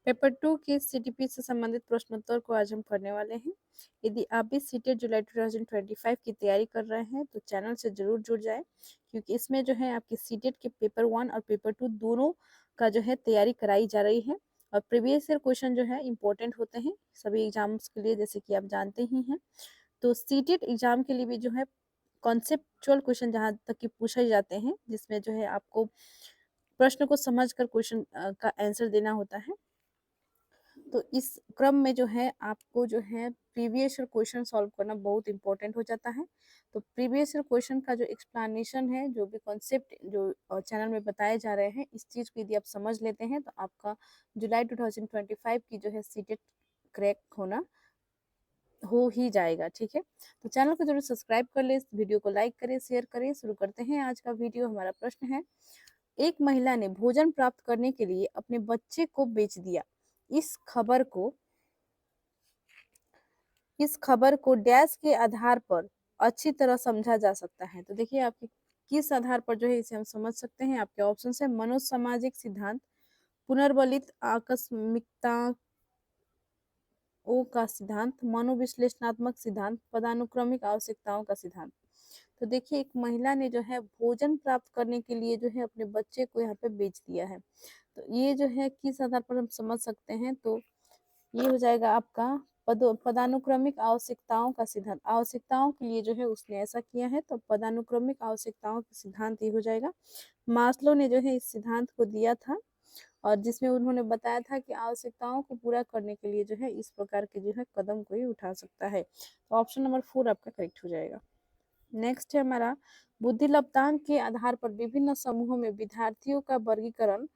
Paper 2 के CTP से संबंधित प्रश्नोत्तर को आज हम पढ़ने वाले हैं। यदि आप भी सीटेट जुलाई 2025 की तैयारी कर रहे हैं तो चैनल से जरूर जुड़ जाएं, क्योंकि इसमें जो है आपके सीटेट के पेपर 1 और पेपर 2 दोनों का जो है तैयारी कराई जा रही है। और प्रीवियस ईयर क्वेश्चन जो है इम्पोर्टेंट होते हैं सभी एग्जाम्स के लिए, जैसे कि आप जानते ही हैं। तो सीटेट एग्जाम के लिए भी जो है कॉन्सेप्चुअल क्वेश्चन जहाँ तक कि पूछे जाते हैं, जिसमें जो है आपको प्रश्न को समझकर क्वेश्चन का आंसर देना होता है। तो इस क्रम में जो है आपको जो है प्रीवियस ईयर क्वेश्चन सॉल्व करना बहुत इंपॉर्टेंट हो जाता है। तो प्रीवियस ईयर क्वेश्चन का जो एक्सप्लेनेशन है, जो भी कॉन्सेप्ट जो चैनल में बताए जा रहे हैं, इस चीज़ को यदि आप समझ लेते हैं तो आपका जुलाई 2025 की जो है सीटेट क्रैक होना हो ही जाएगा। ठीक है, तो चैनल को जरूर सब्सक्राइब कर ले, वीडियो को लाइक करें, शेयर करें। शुरू करते हैं आज का वीडियो। हमारा प्रश्न है, एक महिला ने भोजन प्राप्त करने के लिए अपने बच्चे को बेच दिया। इस खबर को डैश के आधार पर अच्छी तरह समझा जा सकता है। तो देखिए आपके किस आधार पर जो है इसे हम समझ सकते हैं। आपके ऑप्शन है मनोज सामाजिक सिद्धांत, पुनर्बलित आकस्मिकताओं का सिद्धांत, मनोविश्लेषणात्मक सिद्धांत, पदानुक्रमिक आवश्यकताओं का सिद्धांत। तो देखिए एक महिला ने जो है भोजन प्राप्त करने के लिए जो है अपने बच्चे को यहाँ पे बेच दिया है। तो ये जो है किस आधार पर हम समझ सकते हैं, तो ये हो जाएगा आपका पदानुक्रमिक आवश्यकताओं का सिद्धांत। आवश्यकताओं के लिए जो है उसने ऐसा किया है, तो पदानुक्रमिक आवश्यकताओं का सिद्धांत ये हो जाएगा। मास्लो ने जो है इस सिद्धांत को दिया था, और जिसमें उन्होंने बताया था कि आवश्यकताओं को पूरा करने के लिए जो है इस प्रकार के जो है कदम कोई उठा सकता है। तो ऑप्शन नंबर 4 आपका करेक्ट हो जाएगा। नेक्स्ट है हमारा, बुद्धि लब्धांक के आधार पर विभिन्न समूहों में विद्यार्थियों का वर्गीकरण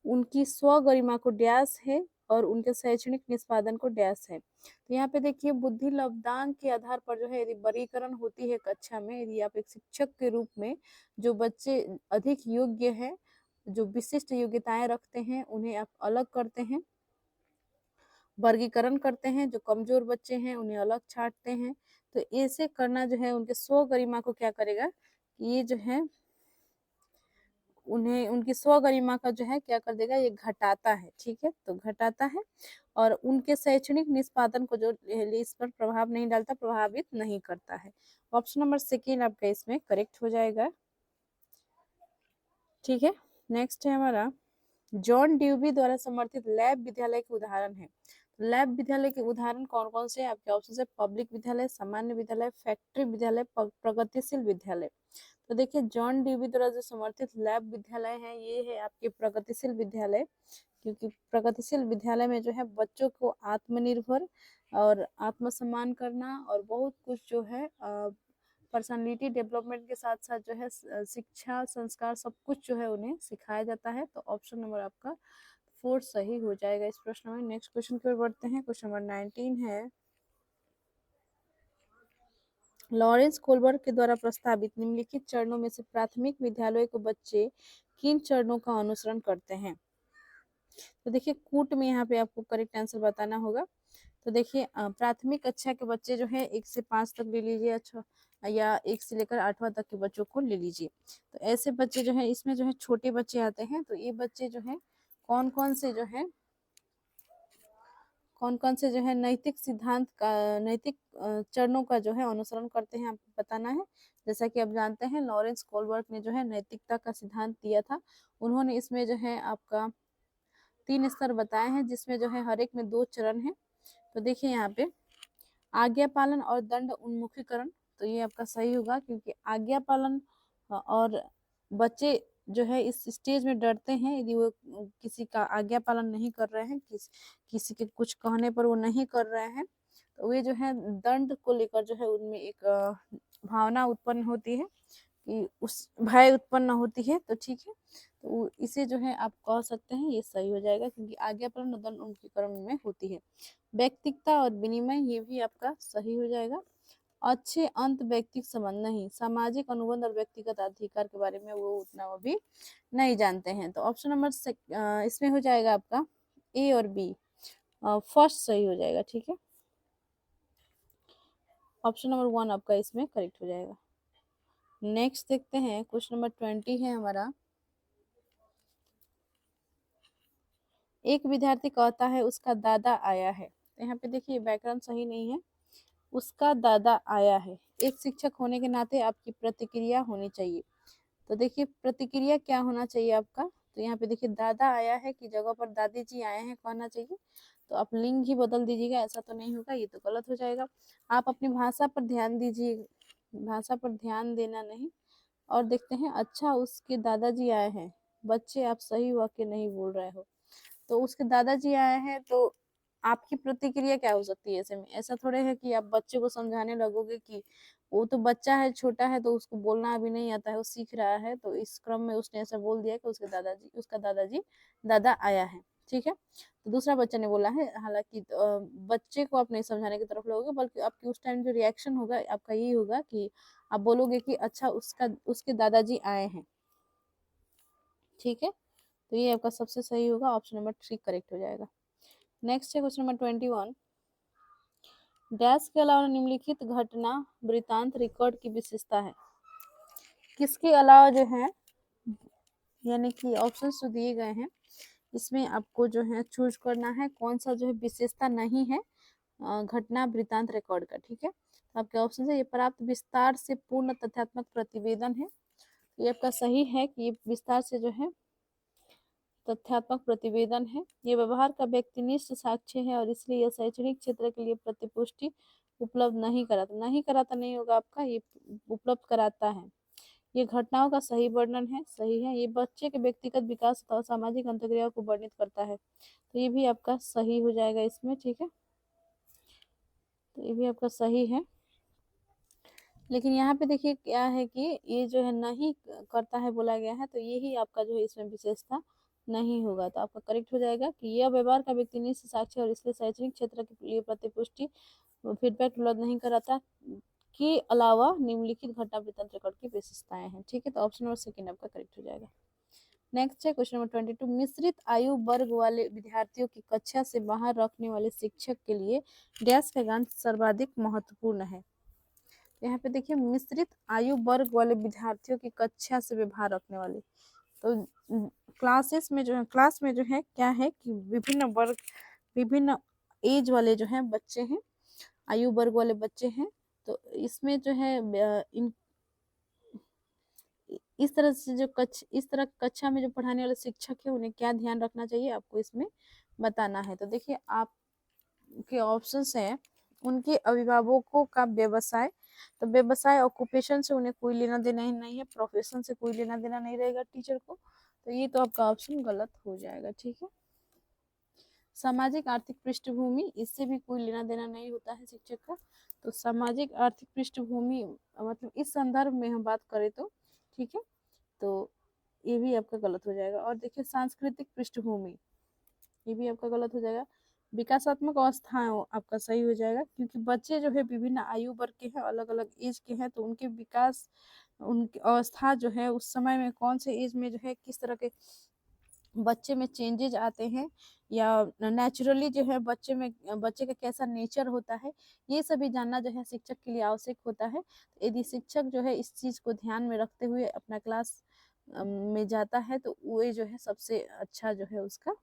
उनकी स्व गरिमा को डैश है और उनके शैक्षणिक निष्पादन को डैश है। तो यहाँ पे देखिए बुद्धि लब्धांक के आधार पर जो है यदि वर्गीकरण होती है कक्षा में, यदि आप एक शिक्षक के रूप में जो बच्चे अधिक योग्य है, जो विशिष्ट योग्यताएं रखते हैं, उन्हें आप अलग करते हैं, वर्गीकरण करते हैं। जो कमजोर बच्चे हैं उन्हें अलग छांटते हैं। तो ऐसे करना जो है उनके स्व गरिमा को क्या करेगा, ये जो है उन्हें उनकी स्व गरिमा का जो है क्या कर देगा, ये घटाता है। ठीक है, तो घटाता है और उनके शैक्षणिक निष्पादन को जो इस पर प्रभाव नहीं डालता, प्रभावित नहीं करता है। ऑप्शन नंबर 2 आपका इसमें करेक्ट हो जाएगा। ठीक है, नेक्स्ट है हमारा, जॉन ड्यूबी द्वारा समर्थित लैब विद्यालय के उदाहरण है। लैब विद्यालय के उदाहरण कौन कौन से हैं? आपके ऑप्शन है पब्लिक विद्यालय, सामान्य विद्यालय, फैक्ट्री विद्यालय, प्रगतिशील विद्यालय। तो देखिए जॉन ड्यूबी द्वारा जो समर्थित लैब विद्यालय है, ये है आपके प्रगतिशील विद्यालय, क्योंकि प्रगतिशील विद्यालय में जो है बच्चों को आत्मनिर्भर और आत्मसम्मान करना और बहुत कुछ जो है पर्सनालिटी डेवलपमेंट के साथ साथ जो है शिक्षा संस्कार सब कुछ जो है उन्हें सिखाया जाता है। तो ऑप्शन नंबर आपका 4 सही हो जाएगा इस प्रश्न में। नेक्स्ट क्वेश्चन की ओर बढ़ते हैं। क्वेश्चन नंबर 19 है, लॉरेंस कोलबर्ग के द्वारा प्रस्तावित निम्नलिखित चरणों में से प्राथमिक विद्यालयों के बच्चे किन चरणों का अनुसरण करते हैं? तो देखिए कूट में यहाँ पे आपको करेक्ट आंसर बताना होगा। तो देखिए प्राथमिक कक्षा के बच्चे जो है 1 से 5 तक ले लीजिए, अच्छा, या 1 से लेकर 8वां तक के बच्चों को ले लीजिए। तो ऐसे बच्चे जो है इसमें जो है छोटे बच्चे आते हैं। तो ये बच्चे जो है कौन कौन से जो है नैतिक सिद्धांत का, नैतिक चरणों का जो है अनुसरण करते हैं, आपको बताना है। जैसा कि आप जानते हैं लॉरेंस कोलबर्ग ने जो है नैतिकता का सिद्धांत दिया था। उन्होंने इसमें जो है आपका 3 स्तर बताए हैं, जिसमें जो है हर एक में 2 चरण है। तो देखिए यहाँ पे आज्ञा पालन और दंड उन्मुखीकरण, तो ये आपका सही होगा, क्योंकि आज्ञा पालन और बच्चे जो है इस स्टेज में डरते हैं यदि वो किसी का आज्ञा पालन नहीं कर रहे हैं, किसी के कुछ कहने पर वो नहीं कर रहे हैं, तो वे जो है दंड को लेकर जो है उनमें एक भावना उत्पन्न होती है कि उस भय उत्पन्न होती है। तो ठीक है, तो इसे जो है आप कह सकते हैं ये सही हो जाएगा, क्योंकि आज्ञा पालन और दंड उन्मुखीकरण में होती है। व्यक्तिकता और विनिमय, ये भी आपका सही हो जाएगा। अच्छे अंत व्यक्तिक संबंध नहीं, सामाजिक अनुबंध और व्यक्तिगत अधिकार के बारे में वो उतना वो भी नहीं जानते हैं। तो ऑप्शन नंबर इसमें हो जाएगा आपका ए और बी, फर्स्ट सही हो जाएगा। ठीक है, ऑप्शन नंबर 1 आपका इसमें करेक्ट हो जाएगा। नेक्स्ट देखते हैं, क्वेश्चन नंबर 20 है हमारा, एक विद्यार्थी कहता है उसका दादा आया है। तो यहाँ पे देखिए व्याकरण सही नहीं है, उसका दादा आया है। एक शिक्षक होने के नाते आपकी प्रतिक्रिया होनी चाहिए। तो देखिए प्रतिक्रिया क्या होना चाहिए आपका, तो यहाँ पे देखिए दादा आया है की जगह पर दादी जी आए हैं कहना चाहिए। तो आप लिंग ही बदल दीजिएगा, ऐसा तो नहीं होगा, ये तो गलत हो जाएगा। आप अपनी भाषा पर ध्यान दीजिए, भाषा पर ध्यान देना नहीं। और देखते हैं, अच्छा उसके दादाजी आए हैं। बच्चे आप सही वाक्य नहीं बोल रहे हो। तो उसके दादाजी आए हैं, तो आपकी प्रतिक्रिया क्या हो सकती है ऐसे में? ऐसा थोड़े है कि आप बच्चे को समझाने लगोगे कि वो तो बच्चा है, छोटा है, तो उसको बोलना अभी नहीं आता है, वो सीख रहा है, तो इस क्रम में उसने ऐसा बोल दिया कि उसका दादाजी दादा आया है। ठीक है, तो दूसरा बच्चा ने बोला है, हालांकि बच्चे को आप नहीं समझाने की तरफ लोगे, बल्कि आपकी उस टाइम जो रिएक्शन होगा आपका यही होगा कि आप बोलोगे कि अच्छा उसके दादाजी आए हैं। ठीक है, तो ये आपका सबसे सही होगा, ऑप्शन नंबर 3 करेक्ट हो जाएगा। नेक्स्ट है क्वेश्चन नंबर 21। डैश के अलावा निम्नलिखित घटना वृतांत रिकॉर्ड की विशेषता है। किसके अलावा जो है, यानी कि ऑप्शन जो दिए गए हैं इसमें आपको जो है चूज करना है कौन सा जो है विशेषता नहीं है घटना वृतांत रिकॉर्ड का। ठीक है, तो आपके ऑप्शन है, ये प्राप्त विस्तार से पूर्ण तथ्यात्मक प्रतिवेदन है। ये आपका सही है कि ये विस्तार से जो है तथ्यात्मक प्रतिवेदन है। ये व्यवहार का व्यक्तिनिष्ठ साक्ष्य है और इसलिए यह शैक्षणिक क्षेत्र के लिए प्रतिपुष्टि उपलब्ध नहीं कराता नहीं होगा आपका, ये उपलब्ध कराता है। ये घटनाओं का सही वर्णन है, सही है। ये बच्चे के व्यक्तिगत विकास और सामाजिक अंतर्क्रिया को वर्णित करता है, तो ये भी आपका सही हो जाएगा इसमें। ठीक है, तो ये भी आपका सही है। लेकिन यहाँ पे देखिए क्या है कि ये जो है नहीं करता है बोला गया है, तो यही आपका जो है इसमें विशेषता नहीं होगा, तो आपका करेक्ट हो जाएगा कि यह व्यवहार का व्यक्तिनिष्ठ साक्ष्य और इसलिए शैक्षणिक क्षेत्र के लिए प्रतिपुष्टि फीडबैक उपलब्ध नहीं कराता के अलावा निम्नलिखित घटना वृत्तांत रिकॉर्ड की विशेषताएं हैं। ठीक है, तो ऑप्शन नंबर सेकंड आपका करेक्ट हो जाएगा। नेक्स्ट है क्वेश्चन नंबर 22। मिश्रित आयु वर्ग वाले विद्यार्थियों की कक्षा से बाहर रखने वाले शिक्षक के लिए डैश का ज्ञान सर्वाधिक महत्वपूर्ण है। यहाँ पे देखिए मिश्रित आयु वर्ग वाले विद्यार्थियों की कक्षा से बाहर रखने वाले, तो क्लास में जो है क्या है कि विभिन्न एज वाले जो है बच्चे हैं, आयु वर्ग वाले बच्चे हैं। तो इसमें जो है इस तरह कक्षा में जो पढ़ाने वाले शिक्षक है उन्हें क्या ध्यान रखना चाहिए आपको इसमें बताना है। तो देखिए आपके ऑप्शंस है, उनके अभिभावकों का व्यवसाय, तो व्यवसाय ऑक्यूपेशन से उन्हें कोई लेना देना ही नहीं है, प्रोफेशन से कोई लेना देना नहीं रहेगा टीचर को, तो ये तो आपका ऑप्शन गलत हो जाएगा। ठीक है, सामाजिक आर्थिक पृष्ठभूमि, इससे भी कोई लेना देना नहीं होता है शिक्षक का, तो सामाजिक आर्थिक पृष्ठभूमि मतलब इस संदर्भ में हम बात करें तो ठीक है, तो ये भी आपका गलत हो जाएगा। और देखिए सांस्कृतिक पृष्ठभूमि, ये भी आपका गलत हो जाएगा। विकासात्मक अवस्थाएं आपका सही हो जाएगा, क्योंकि बच्चे जो है विभिन्न आयु वर्ग के हैं, अलग अलग एज के हैं, तो उनके विकास, उनकी अवस्था जो है उस समय में कौन से एज में जो है किस तरह के बच्चे में चेंजेज आते हैं, या नेचुरली जो है बच्चे का कैसा नेचर होता है, ये सभी जानना जो है शिक्षक के लिए आवश्यक होता है। यदि शिक्षक जो है इस चीज़ को ध्यान में रखते हुए अपना क्लास में जाता है, तो वो जो है सबसे अच्छा जो है उसका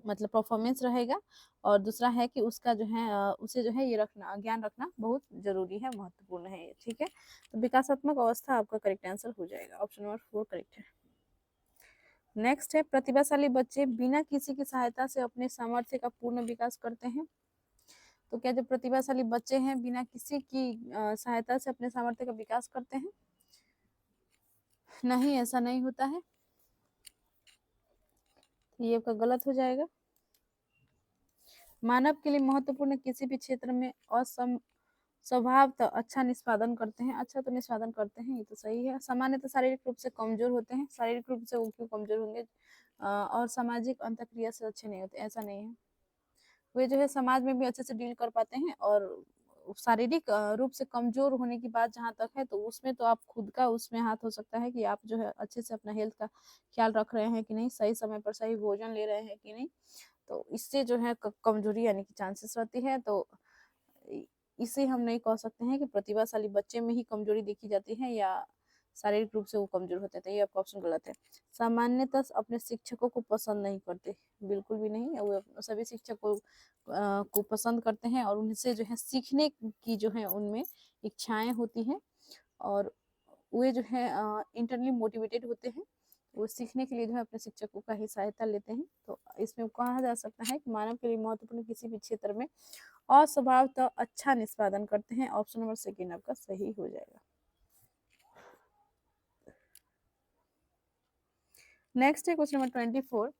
मतलब परफॉर्मेंस रहेगा। और दूसरा है कि उसका जो है उसे जो है ये रखना, ज्ञान रखना बहुत जरूरी है, महत्वपूर्ण है ये। ठीक है, तो विकासात्मक अवस्था आपका करेक्ट आंसर हो जाएगा, ऑप्शन नंबर 4 करेक्ट है। नेक्स्ट है, प्रतिभाशाली बच्चे बिना किसी की सहायता से अपने सामर्थ्य का पूर्ण विकास करते हैं। तो क्या जो प्रतिभाशाली बच्चे हैं बिना किसी की सहायता से अपने सामर्थ्य का विकास करते हैं? नहीं, ऐसा नहीं होता है, ये आपका गलत हो जाएगा। मानव के लिए महत्वपूर्ण किसी भी क्षेत्र में स्वभावतः अच्छा निष्पादन करते हैं, अच्छा तो निष्पादन करते हैं, ये तो सही है। सामान्यतः शारीरिक रूप से कमजोर होते हैं, शारीरिक रूप से वो क्यों कमजोर होंगे, और सामाजिक अंतःक्रिया से अच्छे नहीं होते, ऐसा नहीं है। वे जो है समाज में भी अच्छे से डील कर पाते हैं। और शारीरिक रूप से कमजोर होने की बात जहाँ तक है, तो उसमें तो आप खुद का उसमें हाथ हो सकता है कि आप जो है अच्छे से अपना हेल्थ का ख्याल रख रहे हैं कि नहीं, सही समय पर सही भोजन ले रहे हैं कि नहीं, तो इससे जो है कमजोरी आने की चांसेस रहती है। तो इसे हम नहीं कह सकते हैं कि प्रतिभाशाली बच्चे में ही कमजोरी देखी जाती है, या शारीरिक रूप से वो कमजोर होते हैं, तो ये आपका ऑप्शन गलत है। सामान्यतः अपने शिक्षकों को पसंद नहीं करते, बिल्कुल भी नहीं, वो सभी शिक्षकों को पसंद करते हैं और उनसे जो है सीखने की जो है उनमें इच्छाएं होती हैं और वे जो है इंटरनली मोटिवेटेड होते हैं, वो सीखने के लिए जो है अपने शिक्षकों का ही सहायता लेते हैं। तो इसमें कहा जा सकता है कि मानव के लिए महत्वपूर्ण किसी भी क्षेत्र में अस्वभावतः अच्छा निष्पादन करते हैं। ऑप्शन नंबर सेकेंड आपका सही हो जाएगा। नेक्स्ट है क्वेश्चन नंबर 24।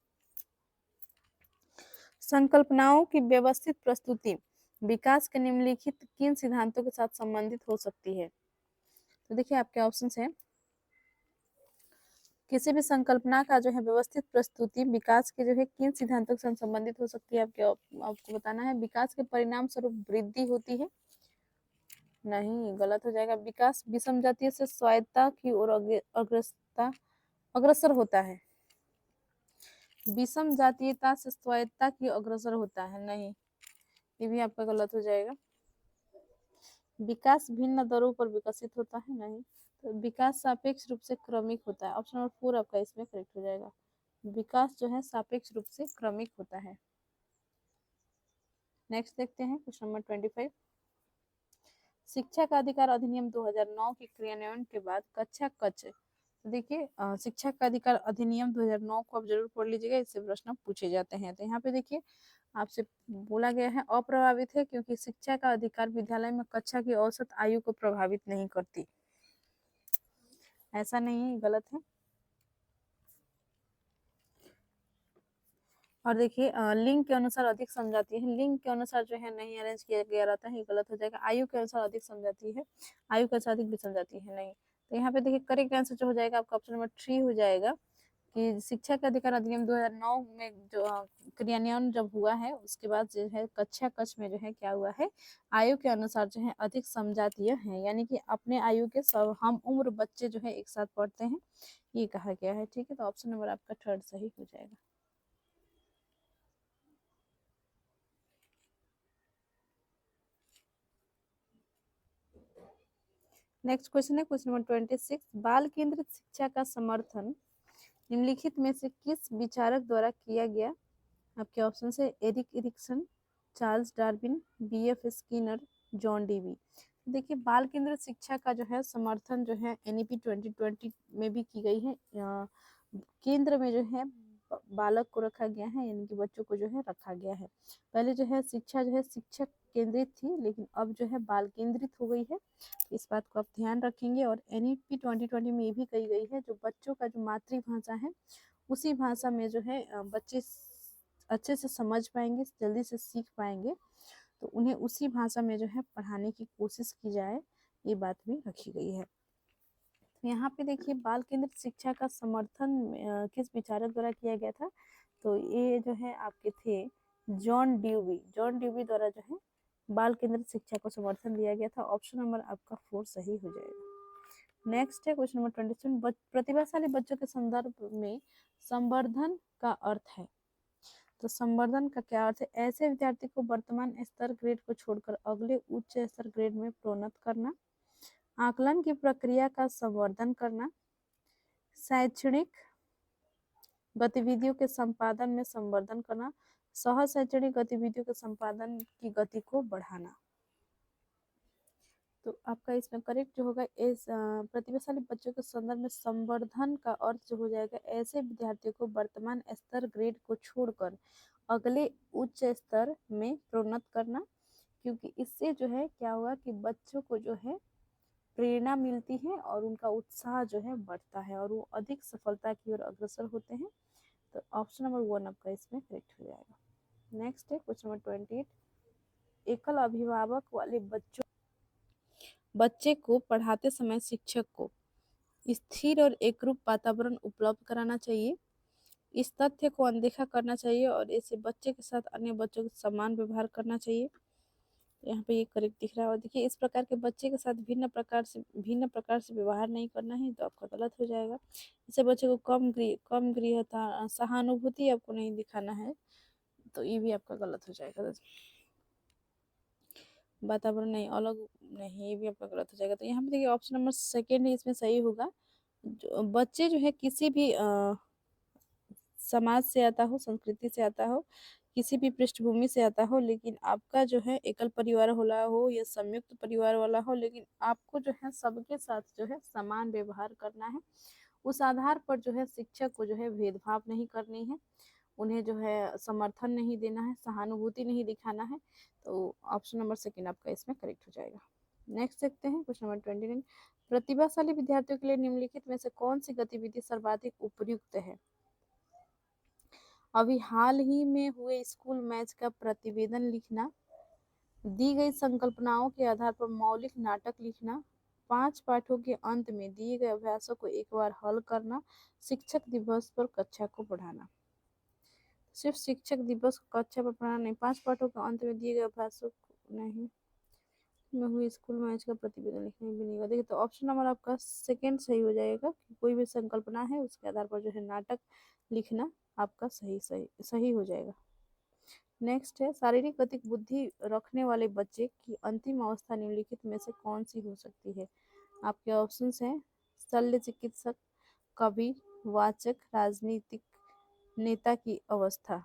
संकल्पनाओं की व्यवस्थित प्रस्तुति विकास के निम्नलिखित किन सिद्धांतों के साथ संबंधित हो सकती है? तो देखिए आपके ऑप्शंस हैं, किसी भी संकल्पना का जो है व्यवस्थित प्रस्तुति विकास के जो है किन सिद्धांतों के साथ संबंधित हो सकती है? आपको बताना है। विकास के परिणाम स्वरूप वृद्धि होती है, नहीं, गलत हो जाएगा। विकास विषम जातीय से स्वायत्तता की ओर अग्रसर होता है, विषम जातीयता से स्वायत्तता की अग्रसर होता है, नहीं, ये भी आपका गलत हो जाएगा। विकास भिन्न दरों पर विकसित होता है, नहीं, तो विकास सापेक्ष रूप से क्रमिक होता है। ऑप्शन नंबर 4 आपका इसमें करेक्ट हो जाएगा। विकास जो है सापेक्ष रूप से क्रमिक होता है। नेक्स्ट देखते हैं क्वेश्चन नंबर 25। शिक्षा का अधिकार अधिनियम 2009 के क्रियान्वयन के बाद कक्षा कक्ष, तो देखिए शिक्षा का अधिकार अधिनियम 2009 को आप जरूर पढ़ लीजिएगा, इससे प्रश्न पूछे जाते हैं। तो यहाँ पे देखिए आपसे बोला गया है अप्रभावित है, क्योंकि शिक्षा का अधिकार विद्यालय में कक्षा की औसत आयु को प्रभावित नहीं करती। ऐसा नहीं है, गलत है। और देखिए लिंग के अनुसार अधिक समझाती है, लिंग के अनुसार जो है नहीं अरेंज किया गया रहता है, ये गलत हो जाएगा। आयु के अनुसार अधिक समझाती है, आयु के अनुसार अधिक भी समझाती है, नहीं। तो यहाँ पे देखिए करेक्ट आंसर जो हो जाएगा आपका ऑप्शन नंबर 3 हो जाएगा कि शिक्षा का अधिकार अधिनियम 2009 में जो क्रियान्वयन जब हुआ है उसके बाद जो है कक्षा कक्ष में जो है क्या हुआ है, आयु के अनुसार जो है अधिक समझातीय है, यानी कि अपने आयु के सब हम उम्र बच्चे जो है एक साथ पढ़ते हैं, ये कहा गया है। ठीक है, तो ऑप्शन नंबर आपका 3 सही हो जाएगा। नेक्स्ट क्वेश्चन है क्वेश्चन नंबर 26। बाल केंद्रित शिक्षा का समर्थन निम्नलिखित में से किस विचारक द्वारा किया गया? आपके ऑप्शन है Erik Erikson, Charles Darwin, BF Skinner, John Dewey. देखिए बाल केंद्रित शिक्षा का जो है समर्थन जो है एनईपी 2020 में भी की गई है। केंद्र में जो है बालक को रखा गया है, यानी कि बच्चों को जो है रखा गया है। पहले जो है शिक्षा जो है शिक्षक केंद्रित थी, लेकिन अब जो है बाल केंद्रित हो गई है। इस बात को आप ध्यान रखेंगे। और एनईपी 2020 में ये भी कही गई है जो बच्चों का जो मातृभाषा है उसी भाषा में जो है बच्चे अच्छे से समझ पाएंगे, जल्दी से सीख पाएंगे, तो उन्हें उसी भाषा में जो है पढ़ाने की कोशिश की जाए, ये बात भी रखी गई है। तो यहाँ पे देखिए बाल केंद्रित शिक्षा का समर्थन किस विचारक द्वारा किया गया था? तो ये जो है आपके थे जॉन ड्यूवी, जॉन ड्यूवी द्वारा जो है बाल केंद्रित शिक्षा को समर्थन दिया गया था। ऑप्शन नंबर आपका 4 सही हो जाएगा। नेक्स्ट है क्वेश्चन नंबर 27। प्रतिभाशाली बच्चों के संदर्भ में संवर्धन का अर्थ है, तो संवर्धन का क्या अर्थ है? ऐसे विद्यार्थी को वर्तमान स्तर ग्रेड को छोड़कर अगले उच्च स्तर ग्रेड में प्रोन्नत करना, आकलन की प्रक्रिया का संवर्धन करना, शैक्षणिक गतिविधियों के संपादन में संवर्धन करना, सह शैक्षणिक गतिविधियों के संपादन की गति को बढ़ाना। तो आपका इसमें करेक्ट जो होगा इस प्रतिभाशाली बच्चों के संदर्भ में संवर्धन का अर्थ जो हो जाएगा ऐसे विद्यार्थियों को वर्तमान स्तर ग्रेड को छोड़कर अगले उच्च स्तर में प्रोन्नत करना, क्योंकि इससे जो है क्या होगा कि बच्चों को जो है प्रेरणा मिलती है और उनका उत्साह जो है बढ़ता है और वो अधिक सफलता की ओर अग्रसर होते हैं। तो ऑप्शन नंबर 1 आपका इसमें करेक्ट हो जाएगा। नेक्स्ट है क्वेश्चन नंबर 28। एकल अभिभावक वाले बच्चे को पढ़ाते समय शिक्षक को स्थिर और एकरूप वातावरण उपलब्ध कराना चाहिए, इस तथ्य को अनदेखा करना चाहिए और ऐसे बच्चे के साथ अन्य बच्चों के समान व्यवहार करना चाहिए। यहाँ पे ये करेक्ट दिख रहा है। और देखिए इस प्रकार के बच्चे के साथ भिन्न प्रकार से व्यवहार नहीं करना है, तो आपका गलत हो जाएगा। इसे बच्चे को कम गृहता सहानुभूति आपको नहीं दिखाना है, तो ये भी आपका गलत हो जाएगा। वातावरण नहीं अलग नहीं, ये भी आपका गलत हो जाएगा। तो यहाँ पे देखिए ऑप्शन नंबर सेकेंड इसमें सही होगा। बच्चे जो है किसी भी समाज से आता हो, संस्कृति से आता हो, किसी भी पृष्ठभूमि से आता हो, लेकिन आपका जो है एकल परिवार वाला हो या संयुक्त परिवार वाला हो, लेकिन आपको जो है सबके साथ जो है समान व्यवहार करना है। उस आधार पर जो है शिक्षक को जो है भेदभाव नहीं करनी है, उन्हें जो है समर्थन नहीं देना है, सहानुभूति नहीं दिखाना है। तो ऑप्शन नंबर सेकंड आपका इसमें करेक्ट हो जाएगा। नेक्स्ट देखते हैं क्वेश्चन नंबर 29। प्रतिभाशाली विद्यार्थियों के लिए निम्नलिखित में से कौन सी गतिविधि सर्वाधिक उपयुक्त है? अभी हाल ही में हुए स्कूल मैच का प्रतिवेदन लिखना, दी गई संकल्पनाओं के आधार पर मौलिक नाटक लिखना, 5 पाठों के अंत में दिए गए अभ्यासों को एक बार हल करना, शिक्षक दिवस पर कक्षा को पढ़ाना। सिर्फ शिक्षक दिवस को कक्षा पर पढ़ाना नहीं, 5 पाठों के अंत में दिए गए अभ्यासों को नहीं, में हुई स्कूल मैच का प्रतिवेदन लिखने भी नहीं होगा। देखिए तो ऑप्शन नंबर आपका सेकंड सही हो जाएगा कि कोई भी संकल्पना है उसके आधार पर जो है नाटक लिखना आपका सही हो जाएगा। नेक्स्ट है शारीरिक गतिक बुद्धि रखने वाले बच्चे की अंतिम अवस्था निम्नलिखित में से कौन सी हो सकती है? आपके ऑप्शंस हैं शल्य चिकित्सक, कवि, वाचक, राजनीतिक नेता की अवस्था।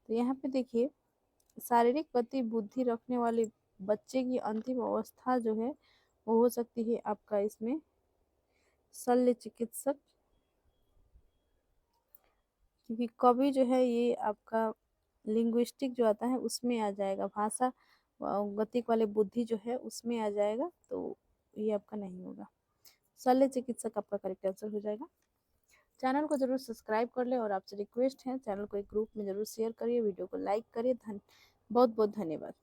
तो यहाँ पे देखिए शारीरिक गति बुद्धि रखने वाले बच्चे की अंतिम अवस्था जो है वो हो सकती है आपका इसमें शल्य चिकित्सक, क्योंकि कवि जो है ये आपका लिंग्विस्टिक जो आता है उसमें आ जाएगा, भाषा गतिक वाले बुद्धि जो है उसमें आ जाएगा, तो ये आपका नहीं होगा। शल्य चिकित्सक आपका करेक्ट आंसर हो जाएगा। चैनल को जरूर सब्सक्राइब कर ले और आपसे रिक्वेस्ट है चैनल को एक ग्रुप में जरूर शेयर करिए, वीडियो को लाइक करिए। बहुत बहुत धन्यवाद।